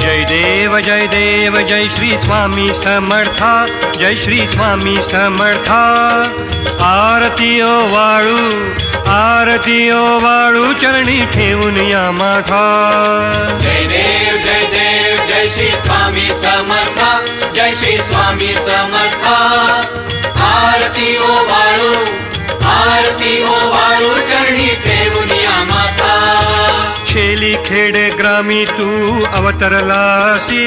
जय देव जय श्री स्वामी समर्था, जय श्री स्वामी समर्था। आरती ओ वाळू चरणी ठेवून या माथा। जय देव जय श्री स्वामी समर्था, जय श्री स्वामी समर्था। आरती ओ वाळू चरणी ठेवून या माथा। शेली खेड ग्रामी तू अवतरलासी,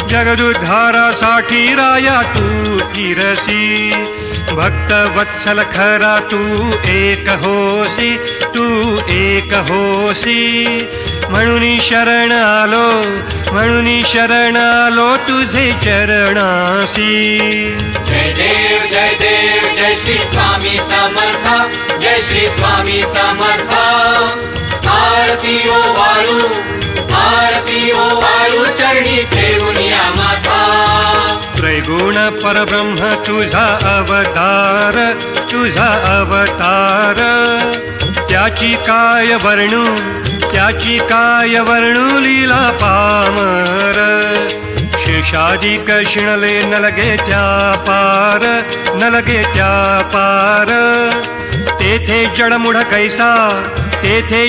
जगदुद्धारासाठी राया तू फिरसी। भक्त वत्सल खरा तू एक होसी, म्हणून शरण आलो तुझे चरणासी। जय देव जय श्री स्वामी समर्था, जय श्री स्वामी समर्था। आरती ओ वाळू चरणी ठेवून या माथा। त्रैगुण परब्रह्म तुझा अवतार, त्याची काय वर्णू लीला पामर। शेषादिक शिणले न लगे त्या पार, तेथे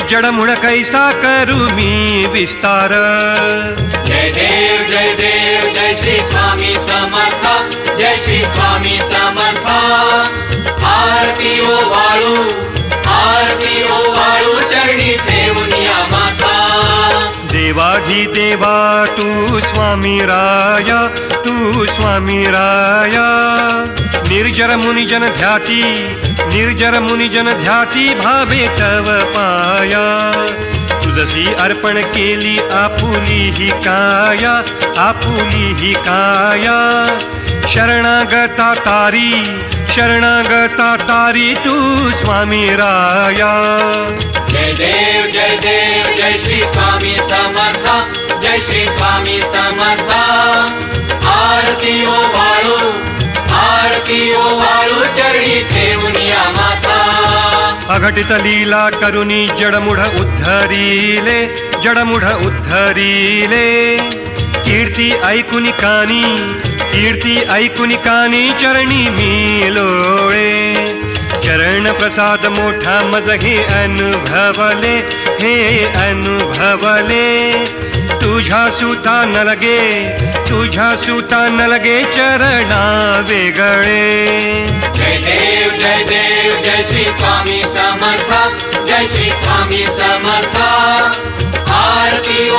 जडमुढ कैसा करू मी विस्तार। जय देव जय श्री स्वामी समर्था, जय श्री स्वामी समर्था। आरती ओ वाळू चरणी ठेवून या माथा। देवाधिदेवा तू स्वामी राया, निर्जर मुनिजन ध्याती भावे तव पाया। तुझसी अर्पण केली आपुली ही काया। शरणागता तारी तू स्वामी राया। जय देव जय श्री स्वामी समर्था, जय श्री स्वामी समर्था। आरती ओ वाळू चरणी ठेवून या माथा। अघटित लीला करुणी जडमुढ उद्धरिले, कीर्ती ऐकुनी कानी चरणी मी लोळे। चरण प्रसाद मोठा मज हे अनुभवले, तुझ्या सुता न लगे चरणा वेगळे। जय देव जय श्री स्वामी समर्था, जय श्री स्वामी समर्था। आरती ओ